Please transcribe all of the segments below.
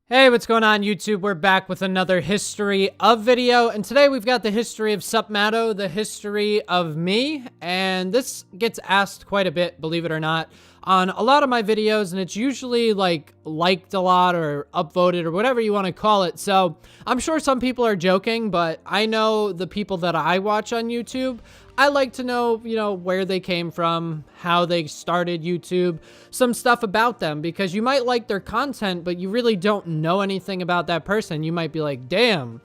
Hey, what's going on YouTube? We're back with another history of video, and today we've got the history of Supmatto, the history of me, and this gets asked quite a bit, believe it or not, on a lot of my videos, and it's usually liked a lot or upvoted or whatever you want to call it. So I'm sure some people are joking, but I know the people that I watch on YouTube, I like to know, where they came from, how they started YouTube, some stuff about them, because you might like their content, but you really don't know anything about that person. You might be like, damn,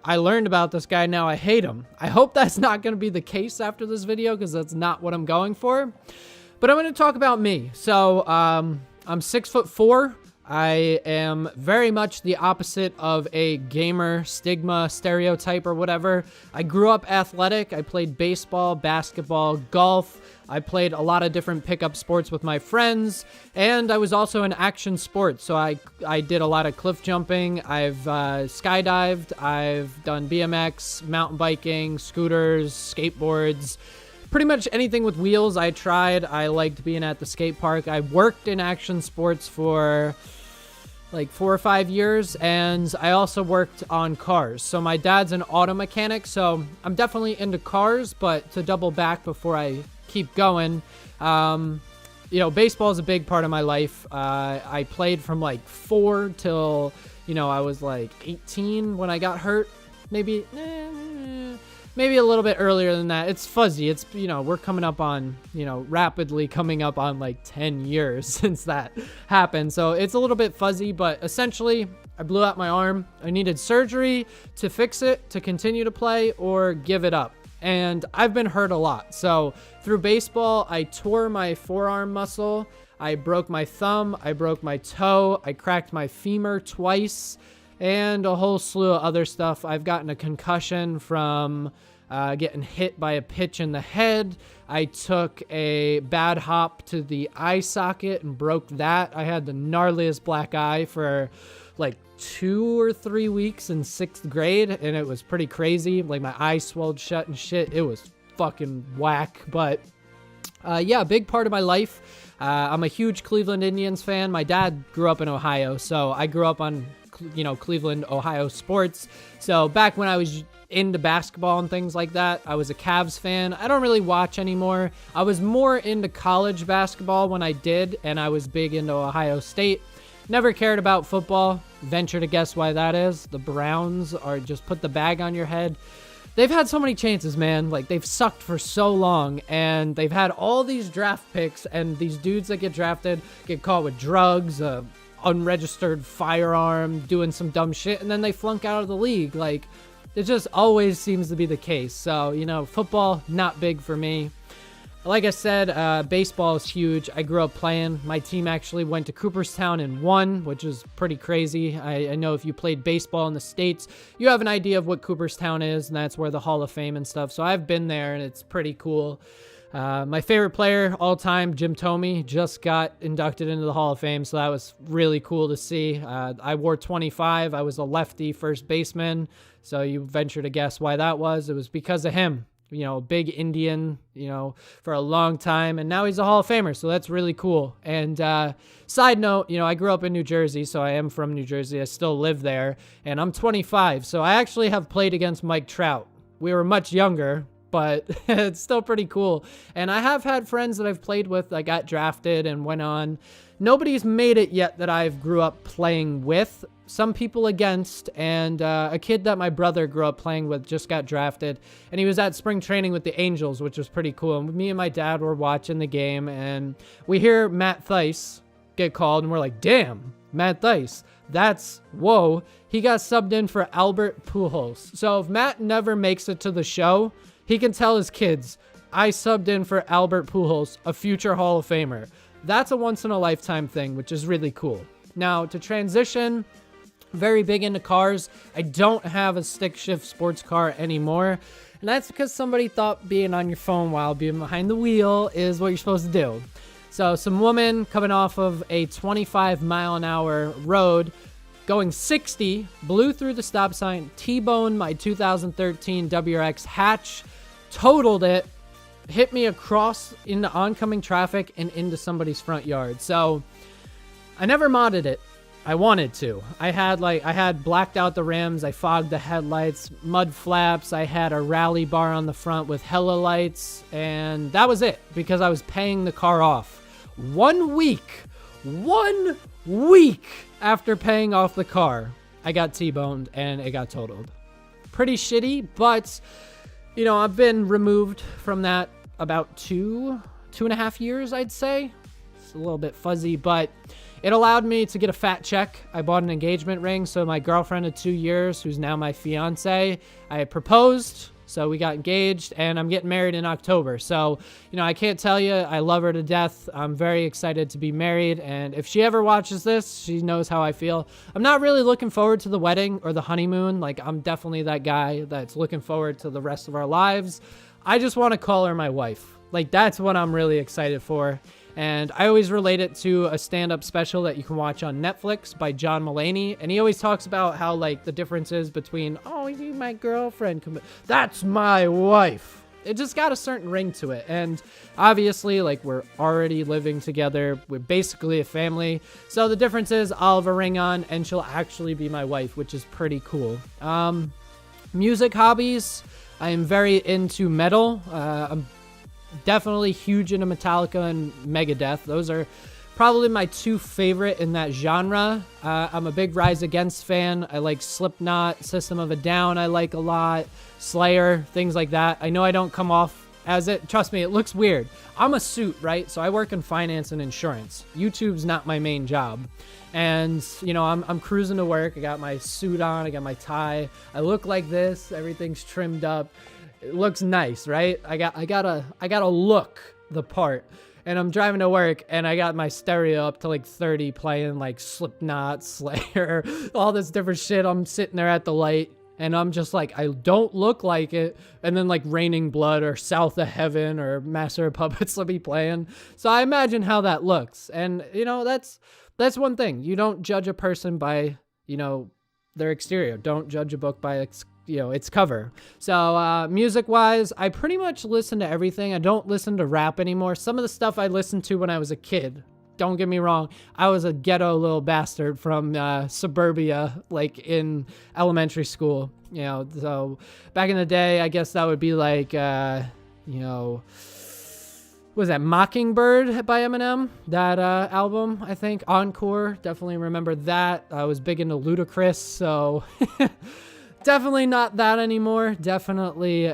I learned about this guy, now I hate him. I hope that's not going to be the case after this video, because that's not what I'm going for. But I'm going to talk about me. So, I'm 6'4". I am very much the opposite of a gamer stigma stereotype or whatever. I grew up athletic. I played baseball, basketball, golf. I played a lot of different pickup sports with my friends, and I was also in action sports. So I did a lot of cliff jumping. I've skydived. I've done BMX, mountain biking, scooters, skateboards. Pretty much anything with wheels I tried. I liked being at the skate park. I worked in action sports for like 4 or 5 years, and I also worked on cars. So my dad's an auto mechanic, so I'm definitely into cars. But to double back before I keep going, baseball is a big part of my life. I played from like 4 till I was like 18 when I got hurt. Maybe a little bit earlier than that. It's fuzzy. It's, we're coming up on, rapidly coming up on like 10 years since that happened. So it's a little bit fuzzy, but essentially I blew out my arm. I needed surgery to fix it, to continue to play, or give it up. And I've been hurt a lot. So through baseball, I tore my forearm muscle. I broke my thumb. I broke my toe. I cracked my femur twice. And a whole slew of other stuff. I've gotten a concussion from getting hit by a pitch in the head. I took a bad hop to the eye socket and broke that. I had the gnarliest black eye for like 2 or 3 weeks in 6th grade, and it was pretty crazy. Like my eye swelled shut and shit. It was fucking whack. But yeah, a big part of my life. I'm a huge Cleveland Indians fan. My dad grew up in Ohio, so I grew up on Cleveland, Ohio sports. So back when I was into basketball and things like that, I was a Cavs fan. I don't really watch anymore. I was more into college basketball when I did, and I was big into Ohio State. Never cared about football. Venture to guess why that is. The Browns are just put the bag on your head. They've had so many chances, man. Like, they've sucked for so long, and they've had all these draft picks, and these dudes that get drafted get caught with drugs, unregistered firearm, doing some dumb shit, and then they flunk out of the league. Like, it just always seems to be the case. So, football, not big for me. Like I said, baseball is huge. I grew up playing. My team actually went to Cooperstown and won, which is pretty crazy. I know if you played baseball in the States, you have an idea of what Cooperstown is, and that's where the Hall of Fame and stuff. So I've been there, and it's pretty cool. My favorite player all time, Jim Thome, just got inducted into the Hall of Fame, so that was really cool to see. I wore 25. I was a lefty first baseman, so you venture to guess why that was. It was because of him. Big Indian, for a long time, and now he's a Hall of Famer, so that's really cool. And side note, I grew up in New Jersey, so I am from New Jersey. I still live there, and I'm 25, so I actually have played against Mike Trout. We were much younger, but it's still pretty cool. And I have had friends that I've played with that got drafted and went on. Nobody's made it yet that I've grew up playing with. Some people against, and a kid that my brother grew up playing with just got drafted, and he was at spring training with the Angels, which was pretty cool. And me and my dad were watching the game, and we hear Matt Thaiss get called, and we're like, damn, Matt Thaiss. That's, whoa. He got subbed in for Albert Pujols. So if Matt never makes it to the show, he can tell his kids, I subbed in for Albert Pujols, a future Hall of Famer. That's a once-in-a-lifetime thing, which is really cool. Now, to transition, very big into cars. I don't have a stick shift sports car anymore, and that's because somebody thought being on your phone while being behind the wheel is what you're supposed to do. So some woman coming off of a 25-mile-an-hour road, going 60, blew through the stop sign, T-boned my 2013 WRX hatch, totaled it, hit me across into oncoming traffic and into somebody's front yard. So I never modded it. I wanted to. I had blacked out the rims, I fogged the headlights, mud flaps, I had a rally bar on the front with hella lights, and that was it because I was paying the car off. 1 week after paying off the car, I got T-boned and it got totaled. Pretty shitty, but I've been removed from that about 2.5 years, I'd say. It's a little bit fuzzy, but it allowed me to get a fat check. I bought an engagement ring, so my girlfriend of 2 years, who's now my fiance, I proposed, so we got engaged, and I'm getting married in October. So, I can't tell you, I love her to death. I'm very excited to be married, and if she ever watches this, she knows how I feel. I'm not really looking forward to the wedding or the honeymoon. Like, I'm definitely that guy that's looking forward to the rest of our lives. I just want to call her my wife. Like, that's what I'm really excited for. And I always relate it to a stand-up special that you can watch on Netflix by John Mulaney. And he always talks about how, the differences between, oh, you my girlfriend, that's my wife. It just got a certain ring to it. And obviously, we're already living together. We're basically a family. So the difference is I'll have a ring on and she'll actually be my wife, which is pretty cool. Music hobbies. I am very into metal. I'm definitely huge into Metallica and Megadeth. Those are probably my two favorite in that genre. I'm a big Rise Against fan. I like Slipknot, System of a Down I like a lot, Slayer, things like that. I know I don't come off as it. Trust me, it looks weird. I'm a suit, right? So I work in finance and insurance. YouTube's not my main job. And, I'm cruising to work. I got my suit on. I got my tie. I look like this. Everything's trimmed up. It looks nice, right? I gotta look the part. And I'm driving to work and I got my stereo up to 30 playing Slipknot, Slayer, all this different shit. I'm sitting there at the light and I'm just I don't look like it. And then Raining Blood or South of Heaven or Master of Puppets will be playing. So I imagine how that looks. And that's one thing. You don't judge a person by, their exterior. Don't judge a book by its cover. So music wise, I pretty much listen to everything. I don't listen to rap anymore. Some of the stuff I listened to when I was a kid, don't get me wrong, I was a ghetto little bastard from suburbia, in elementary school. So back in the day, I guess that would be was that Mockingbird by Eminem? That album, I think. Encore, definitely remember that. I was big into Ludacris, so definitely not that anymore. Definitely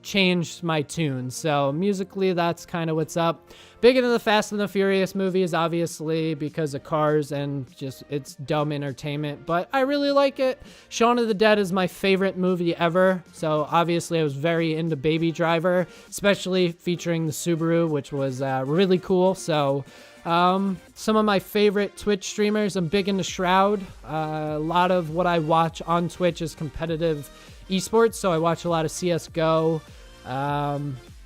changed my tune. So musically, that's kind of what's up. Big into the Fast and the Furious movies, obviously, because of cars and just it's dumb entertainment. But I really like it. Shaun of the Dead is my favorite movie ever. So obviously, I was very into Baby Driver, especially featuring the Subaru, which was really cool. So some of my favorite Twitch streamers, I'm big into Shroud. A lot of what I watch on Twitch is competitive esports, so I watch a lot of CSGO.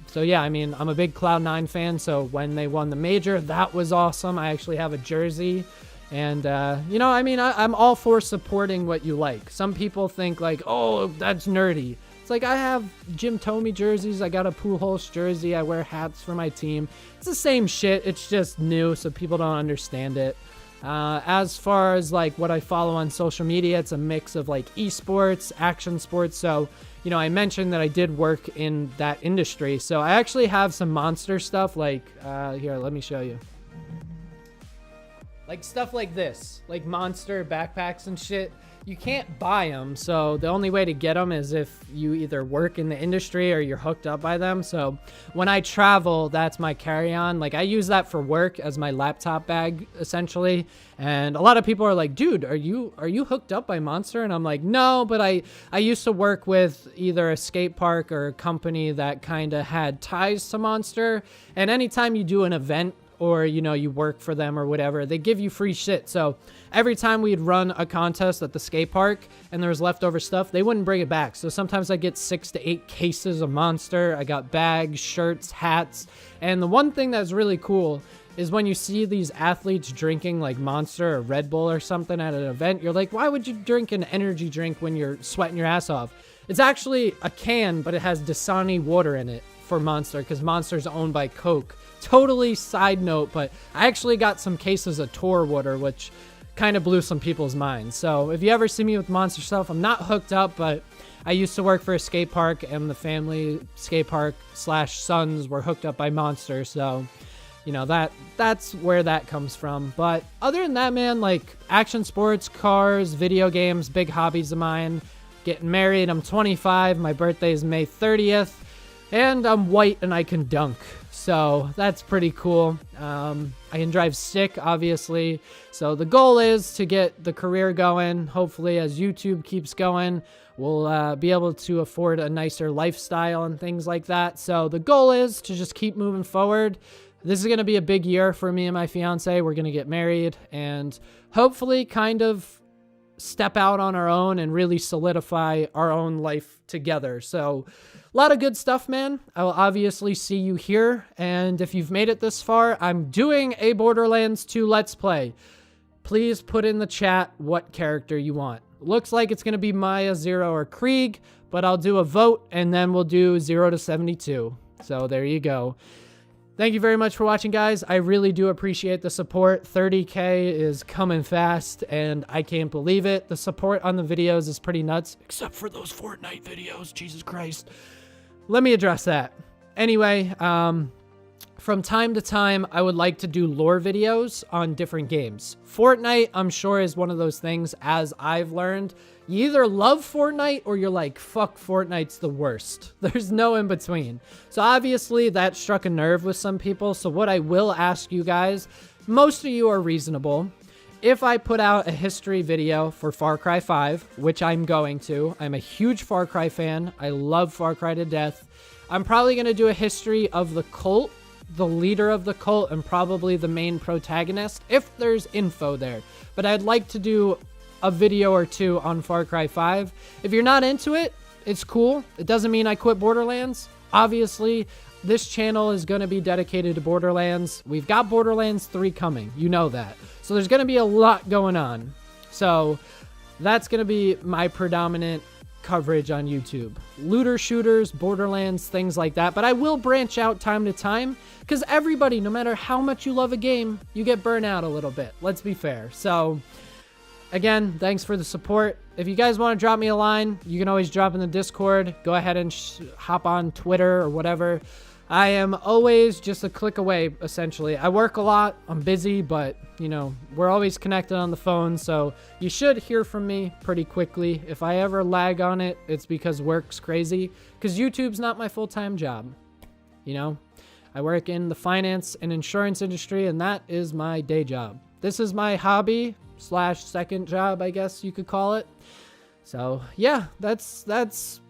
So yeah, I'm a big Cloud9 fan, so when they won the major, that was awesome. I actually have a jersey. And, I'm all for supporting what you like. Some people think oh, that's nerdy. It's I have Jim Thome jerseys. I got a Pujols jersey. I wear hats for my team. It's the same shit. It's just new, so people don't understand it. As far as what I follow on social media, it's a mix of esports, action sports. So, I mentioned that I did work in that industry. So I actually have some Monster stuff here, let me show you. Stuff like this, Monster backpacks and shit. You can't buy them, so the only way to get them is if you either work in the industry or you're hooked up by them. So when I travel, that's my carry-on. I use that for work as my laptop bag, essentially. And a lot of people are like, dude, are you hooked up by Monster? And I'm like, no, but I used to work with either a skate park or a company that kind of had ties to Monster. And anytime you do an event, or, you work for them or whatever, they give you free shit. So every time we'd run a contest at the skate park and there was leftover stuff, they wouldn't bring it back. So sometimes I get 6 to 8 cases of Monster. I got bags, shirts, hats. And the one thing that's really cool is when you see these athletes drinking Monster or Red Bull or something at an event, you're like, why would you drink an energy drink when you're sweating your ass off? It's actually a can, but it has Dasani water in it for Monster because Monster's owned by Coke. Totally side note, but I actually got some cases of Tor water, which kind of blew some people's minds. So if you ever see me with monster stuff, I'm not hooked up, but I used to work for a skate park, and the family skate park / sons were hooked up by Monster. So, you know, that's where that comes from. But other than that, man, like action sports, cars, video games, big hobbies of mine. Getting married, I'm 25, my birthday is May 30th, and I'm white and I can dunk. So that's pretty cool. I can drive stick, obviously. So the goal is to get the career going. Hopefully, as YouTube keeps going, we'll be able to afford a nicer lifestyle and things like that. So the goal is to just keep moving forward. This is going to be a big year for me and my fiance. We're going to get married and hopefully kind of step out on our own and really solidify our own life together. So a lot of good stuff, man. I will obviously see you here. And if you've made it this far, I'm doing a Borderlands 2 Let's Play. Please put in the chat what character you want. Looks like it's going to be Maya, Zero, or Krieg, but I'll do a vote and then we'll do 0 to 72. So there you go. Thank you very much for watching, guys. I really do appreciate the support. 30K is coming fast, and I can't believe it. The support on the videos is pretty nuts, except for those Fortnite videos. Jesus Christ. Let me address that. Anyway, from time to time, I would like to do lore videos on different games. Fortnite, I'm sure, is one of those things, as I've learned. You either love Fortnite or you're like, fuck, Fortnite's the worst. There's no in between. So obviously that struck a nerve with some people. So what I will ask you guys, most of you are reasonable. If I put out a history video for Far Cry 5, which I'm going to, I'm a huge Far Cry fan. I love Far Cry to death. I'm probably going to do a history of the cult, the leader of the cult, and probably the main protagonist, if there's info there. But I'd like to do a video or two on Far Cry 5. If you're not into it, it's cool. It doesn't mean I quit Borderlands. Obviously, this channel is going to be dedicated to Borderlands. We've got Borderlands 3 coming. You know that. So there's going to be a lot going on. So that's going to be my predominant coverage on YouTube. Looter shooters, Borderlands, things like that. But I will branch out time to time because everybody, no matter how much you love a game, you get burnt out a little bit. Let's be fair. So again, thanks for the support. If you guys want to drop me a line, you can always drop in the Discord. Go ahead and hop on Twitter or whatever. I am always just a click away, essentially. I work a lot. I'm busy, but, you know, we're always connected on the phone, so you should hear from me pretty quickly. If I ever lag on it, it's because work's crazy, because YouTube's not my full-time job, you know? I work in the finance and insurance industry, and that is my day job. This is my hobby / second job, I guess you could call it. So, yeah, that's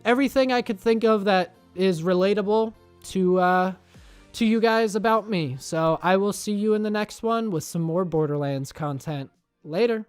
everything I could think of that is relatable to you guys about me. So I will see you in the next one with some more Borderlands content. Later.